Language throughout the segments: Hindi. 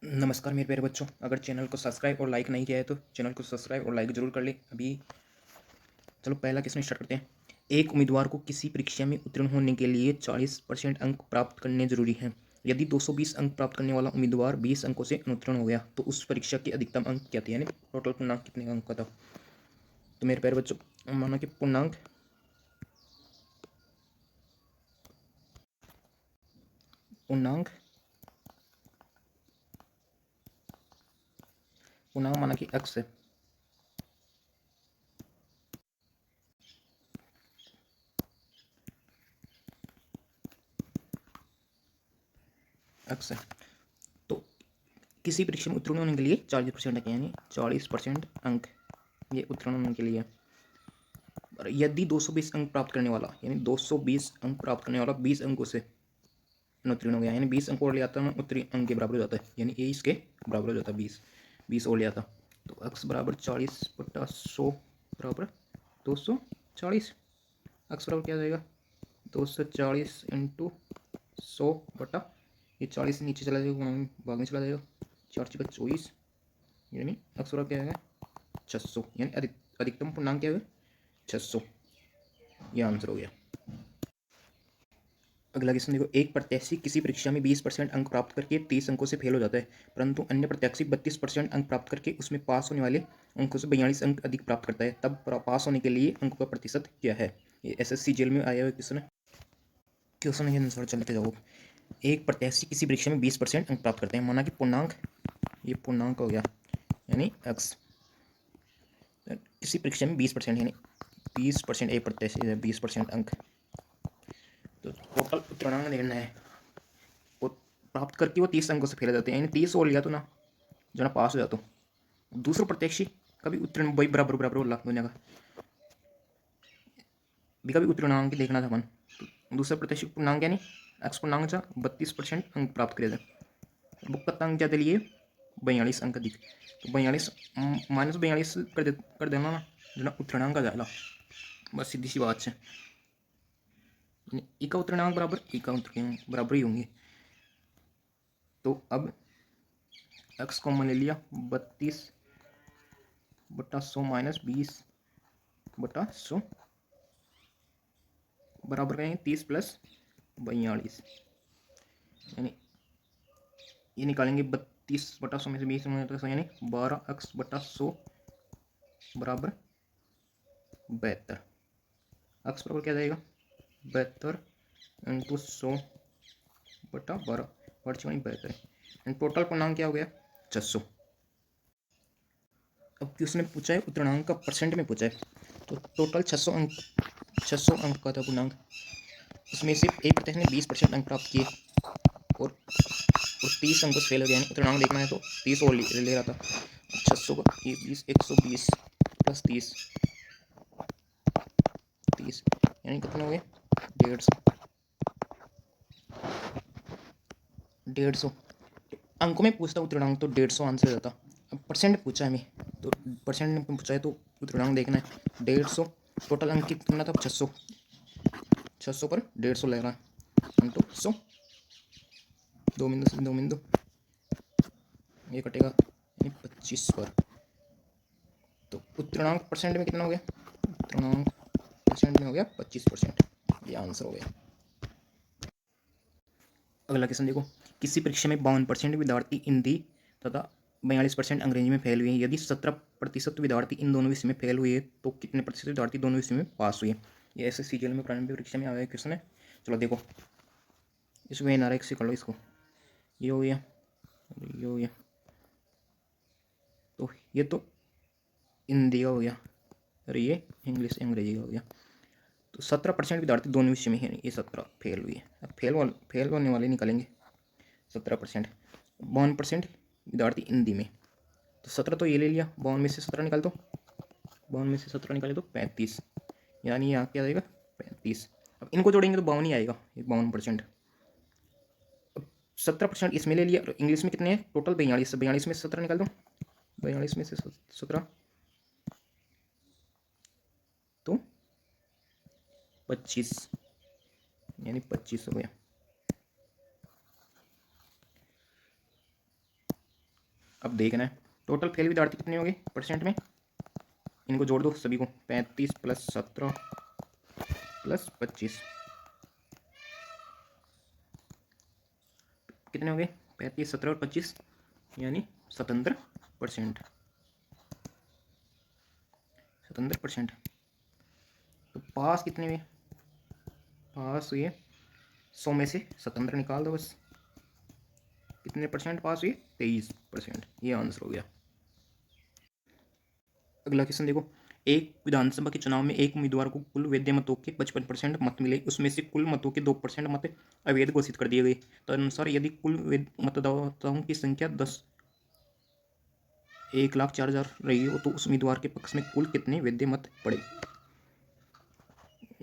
नमस्कार मेरे प्यारे बच्चों, अगर चैनल को सब्सक्राइब और लाइक नहीं किया है तो चैनल को सब्सक्राइब और लाइक जरूर कर ले। अभी चलो पहला क्वेश्चन स्टार्ट करते हैं। एक उम्मीदवार को किसी परीक्षा में उत्तीर्ण होने के लिए 40% अंक प्राप्त करने जरूरी हैं। यदि 220 अंक प्राप्त करने वाला उम्मीदवार 20 अंकों से अनुत्तीर्ण हो गया तो उस परीक्षा के अधिकतम अंक क्या थे, यानी टोटल पूर्णांक कितने अंक का था। तो मेरे प्यारे बच्चों, माना कि पूर्णांक पूर्णांक पूर्णांक माना कि एक्स है। एक्स है तो किसी परीक्षा में उत्तीर्ण होने के लिए 40% अंक, यानी 40% अंक ये उत्तीर्ण होने के लिए। और यदि 220 अंक प्राप्त करने वाला, यानी 220 अंक प्राप्त करने वाला 20 अंकों से अनुत्तीर्ण हो गया, यानी 20 अंक और ले आता है, उत्तीर्ण अंक के बराबर हो जाता है, यानी ए इसके बराबर हो जाता है। 20 और ले आता तो एक्स बराबर 40/100 बराबर 240। एक्स बराबर क्या जाएगा, 240 इंटू 100 ये 40 नीचे चला जाएगा, भाग में चला जाएगा, 4×4 = 24, यानी एक्स बराबर क्या आएगा 600, यानी अधिकतम पूर्णांक क्या है 600। ये आंसर हो गया। अगला क्वेश्चन देखो, एक प्रत्याशी किसी परीक्षा में 20% अंक प्राप्त करके 30 अंकों से फेल हो जाता है, परंतु अन्य प्रत्याशी 32% अंक प्राप्त करके उसमें पास होने वाले अंकों से 42 अंक अधिक प्राप्त करता है, तब पास होने के लिए अंकों का प्रतिशत क्या है। ये एसएससी जेल में आया हुआ क्वेश्चन के अनुसार चलते जाओ। एक प्रत्याशी किसी परीक्षा में 20% अंक प्राप्त करते हैं, माना कि पूर्णांक, ये पूर्णांक हो गया यानी एक्स। किसी परीक्षा में 20% यानी 20% एक प्रत्याशी है 20% अंक, तो टोटल उत्तीर्णांक देखना है। वो प्राप्त करके वो 30 अंकों से फेल जाते हैं, यानी 30 और लिया तो ना जो ना पास हो जाता। दूसरा प्रत्याशी कभी उत्तीर्ण वही बराबर बराबर हो लाख दुनिया का भी कभी उत्तीर्णांक देखना था अपन। तो दूसरा प्रत्याशी पूर्णांक यानी एक्स पूर्णांक जा 32% अंक प्राप्त करे थे, बुक कितना अंक ज़्यादा लिए 42 अंक अधिक, तो 42 -42 कर देना ना जो ना उत्तीर्णांक आ जाएगा, बस सीधी सी बात है। इका उत्तीर्णांक बराबर इका उत्तीर्णांक बराबर ही होंगे। तो अब एक्स कॉमन ले लिया, 32/100 - 20/100 बराबर करेंगे 30 + 42, यानी ये निकालेंगे 32/100 में से 20 यानी 12x/100 बराबर 72। एक्स बराबर क्या जाएगा 72 × 100/12 72, एंड टोटल पूर्णांक क्या हो गया 600। अब क्वेश्चन ने पूछा है उत्तीर्णांक का परसेंट में पूछा है, तो टोटल 600 अंक का था पूर्णांक, इसमें से एक प्रत्याशी ने 20% अंक प्राप्त किए और 30 अंकों से फेल हो गया, यानी उत्तीर्णांक देखना है तो 30 और ले रहा था। 600 का 20 120 + 30 30, यानी कितने हो गए 150 अंकों में पूछता उत्तीर्णांक तो 150 आंसर हो जाता। अब परसेंट पूछा है हमें, तो परसेंट में पूछा है तो उत्तीर्णांक देखना है 150, टोटल अंक कितना था 600 पर 150 ले रहा है इंटू 100, 2 बिंदु से 2 बिंदु ये कटेगा यानी 25 पर। तो उत्तीर्णांक परसेंट में कितना हो गया, उत्तीर्णांक परसेंट में हो गया 25%, ये आंसर हो गया। अगला क्वेश्चन देखो, किसी परीक्षा में 52% विद्यार्थी हिंदी तथा 42% अंग्रेजी में फेल हुए हैं, यदि 17% विद्यार्थी इन दोनों विषय में फेल हुए तो कितने प्रतिशत विद्यार्थी दोनों विषय में पास हुए। ये ऐसे सीजीएल में प्रारंभिक परीक्षा में आया क्वेश्चन है। चलो देखो इसमें नारायक से कर लो इसको, ये हो गया ये हो गया, तो ये तो हिंदी का हो गया और ये इंग्लिश अंग्रेजी का हो गया। तो 17% विद्यार्थी दोनों विषय में है, ये 17 फेल हुई है। अब फेल होने वाले निकालेंगे 17%, 52% विद्यार्थी हिंदी में, तो 17 तो ये ले लिया, 52 में से 17 निकाल दो, 52 में से 17 निकाले तो 35, यानी यहाँ क्या आएगा 35। अब इनको जोड़ेंगे तो 52 ही आएगा, 52%। अब 17% इसमें ले लिया, और इंग्लिश में कितने हैं टोटल 42, 42 में से 17 निकाल दो, 42 में से 17 तो 25, यानी 25 हो गया। अब देखना है टोटल फेल विद्यार्थी कितने हो गए परसेंट में, इनको जोड़ दो सभी को, 35 + 17 + 25 कितने हो गए, 35, 17 और 25 यानी 77%। 77%। तो पास कितने हुए, पास हुए 100 में से 77 निकाल दो बस, कितने परसेंट पास हुए, 23%। ये आंसर हो गया। अगला क्वेश्चन देखो, एक विधानसभा के चुनाव में एक उम्मीदवार को कुल वैध मतों के 55% मत मिले, उसमें से कुल मतों के 2% मत अवैध घोषित कर दिए गए। तदनुसार यदि कुल वैध मतदाताओं की संख्या 1,04,000 रही हो तो उस उम्मीदवार के पक्ष में कुल कितने वैध मत पड़े।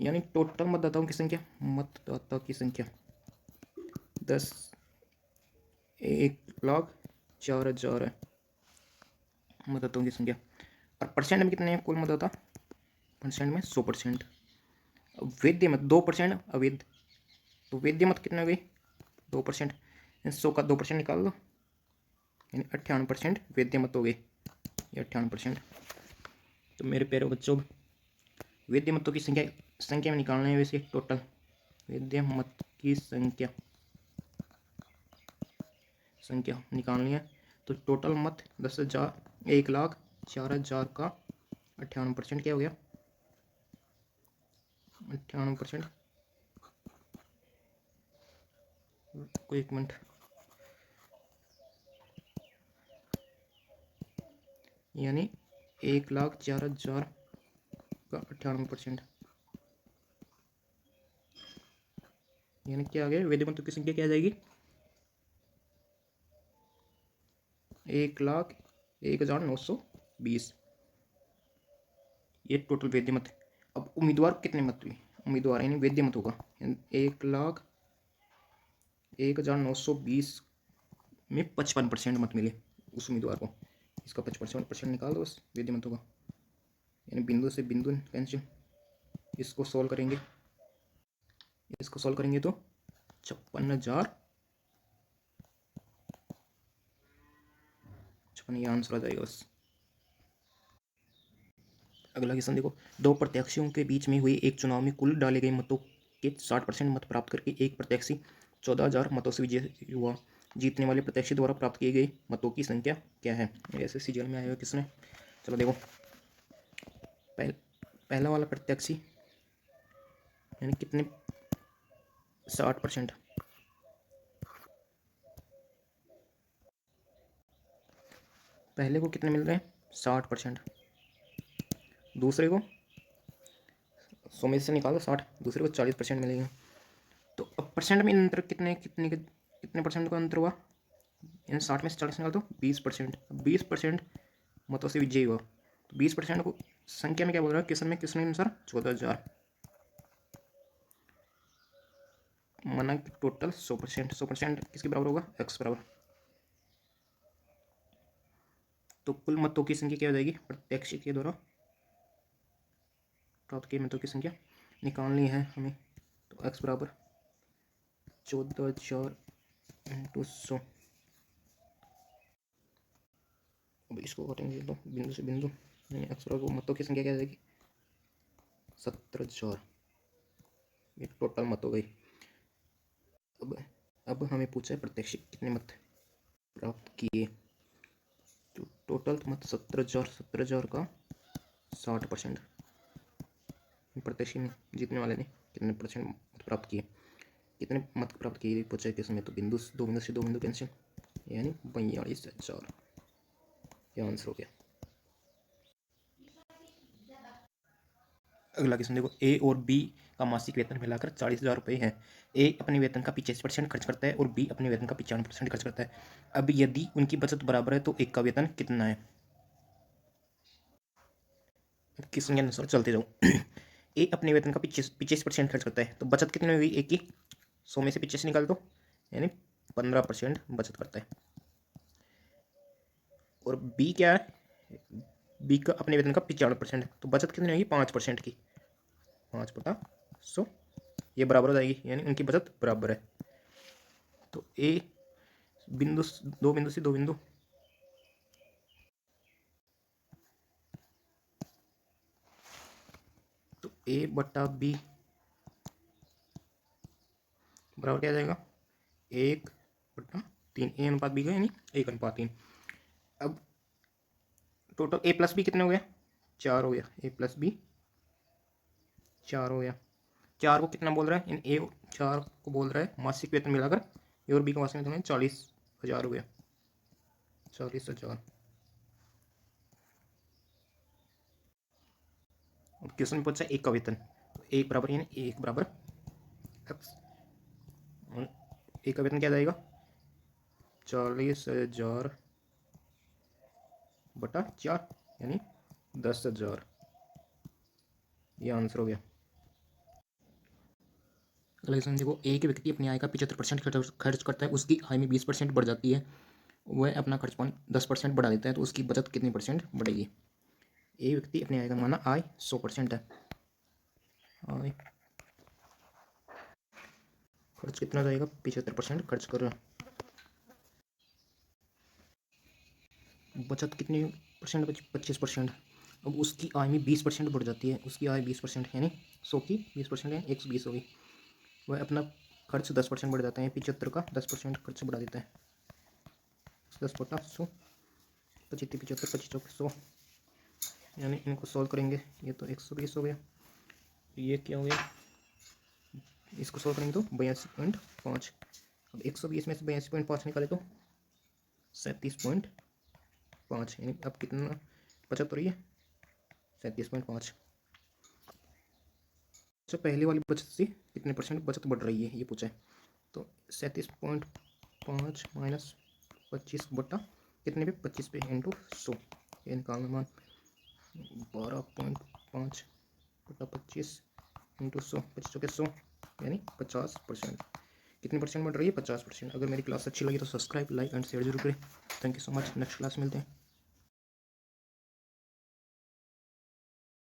यानी टोटल मतदाताओं की संख्या, मतदाता की संख्या 1,04,000 है मतदाताओं की संख्या, और परसेंट में कितने हैं कुल मतदाता, परसेंट में 100%। वैध मत 2%, अवैध, तो वैध मत कितने हो गए 2%, 100 का 2% निकाल दो यानी 98% वैध मत हो गए, ये 98%। तो मेरे प्यारे बच्चों वैध मतों की संख्या में निकालना है वैसे टोटल वैध मत की संख्या निकालनी है। तो टोटल मत 10,000, 1,04,000 का 98% क्या हो गया, 98%, कोई एक मिनट, यानी 1,04,000 का 98%, यानी क्या आ गया, वैध मतों की संख्या क्या आ जाएगी, 1,01,920। ये टोटल वैध मत है। अब उम्मीदवार कितने मत हुए, उम्मीदवार यानी वैध मत होगा 1,01,920 में 55% मत मिले उस उम्मीदवार को, इसका 55% निकाल दो बस वैध मतों का, यानी बिंदु से बिंदु कैंसिल। इसको सॉल्व करेंगे तो 56,056 ये आंसर आ जाएगा बस। अगला क्वेश्चन देखो, दो प्रत्याशियों के बीच में हुए एक चुनाव में कुल डाले गए मतों के 60% मत प्राप्त करके एक प्रत्याशी 14,000 मतों से विजयी हुआ। जीतने वाले प्रत्याशी द्वारा प्राप्त किए गए मतों की संख्या क्या है। ऐसे सीरियल में आया हुआ किसने, चलो देखो, पहला वाला प्रत्याशी यानी कितने, 60%, पहले को कितने मिल रहे हैं 60%, दूसरे को 100 में से निकालो 60, दूसरे को 40% मिलेगा। तो अब परसेंट में अंतर कितने परसेंट का अंतर हुआ, यानी 60 में से 40 निकाल दो 20%, 20% मतों से विजयी हुआ। तो 20% को संख्या में क्या बोल रहा है क्वेश्चन के अनुसार 14,000, माना कि टोटल 100%, 100% किसके बराबर होगा, x बराबर। तो कुल मतों की संख्या क्या हो जाएगी, प्रत्याशी के द्वारा प्राप्त किए मतों की संख्या निकालनी है हमें। तो x बराबर 14,000 × 100। अब इसको करेंगे तो बिंदु से बिंदु, यानी x बराबर मतों की संख्या क्या हो जाएगी 17,000, ये टोटल मत हो गई। अब हमें पूछा है प्रत्याशी कितने मत प्राप्त किए, तो टोटल मत 17,000, 17,000 का 60%, प्रत्याशी ने, जीतने वाले ने कितने परसेंट मत प्राप्त किए, कितने मत प्राप्त किए पूछा किस में, तो दो बिंदु से दो बिंदु कैंसिल, यानी 42,000, यह आंसर हो गया। अगला क्वेश्चन देखो, ए और बी का मासिक वेतन मिलाकर 40,000 रुपये है। ए अपने वेतन का 85% खर्च करता है और बी अपने वेतन का 95% खर्च करता है। अब यदि उनकी बचत बराबर है तो एक का वेतन कितना है। क्वेश्चन के अनुसार चलते जाओ। ए अपने वेतन का 85% खर्च करता है, तो बचत कितनी हुई ए की, 100 में से 85 निकाल दो यानी 15% बचत करता है। और बी क्या है, बी का अपने वेतन का 95%, तो बचत कितनी होगी 5% की, 5/100, ये बराबर हो जाएगी, यानी उनकी बचत बराबर है। तो ए दो बिंदु से दो बिंदु ए बटा बी बराबर क्या आ जाएगा, 1/3, ए अनुपात बी का यानी 1/3। अब टोटल ए प्लस बी कितने हो गया, 4 हो गया, ए प्लस बी 4 हो गया। 4 को कितना बोल रहा है, इन ए 4 को बोल रहा है मासिक वेतन मिलाकर, ए और बी का मासिक वेतन 40,000 हो गया, 40,000। अब क्वेश्चन में पूछा एक का वेतन, एक बराबर यानी एक बराबर एक्स, एक का वेतन क्या जाएगा 40,000 बटा 4 यानी 10,000, ये आंसर हो गया। अगला क्वेश्चन देखो, एक व्यक्ति अपनी आय का 75% खर्च करता है, उसकी आय में 20% बढ़ जाती है, वह अपना खर्च पानी 10% बढ़ा देता है, तो उसकी बचत कितनी परसेंट बढ़ेगी। एक व्यक्ति अपनी आय का माना आय 100% है, आय खर्च कितना जाएगा 75% खर्च कर रहा है, बचत कितनी परसेंट बची 25%। अब उसकी आय में 20% बढ़ जाती है, उसकी आय 20% यानी 100 की 20% यानी 120 होगी, वह अपना खर्च 10% बढ़ जाता है, 75 का 10% खर्च बढ़ा देता है, 10 बटा 100, 25 75 25 100, यानी इनको सॉल्व करेंगे, ये तो 120 हो गया, ये क्या हो गया, इसको सॉल्व करेंगे तो 82.5। अब 120 में से 82.5 निकाले तो 37.5, यानी अब कितना बचत हो रही है 37.5। अच्छा, पहले वाली बचत से कितने परसेंट बचत बढ़ रही है ये पूछा है, तो 37.5 माइनस 25 बटा कितने पे 25 पे इंटू 100, ये निकालना मान 12.5 बटा 25 इंटू 100, 25 के 100 यानी 50%। कितने परसेंट बढ़ रही है 50%। अगर मेरी क्लास अच्छी लगी तो सब्सक्राइब लाइक एंड शेयर जरूर करें। Thank you so much, next class मिलते हैं।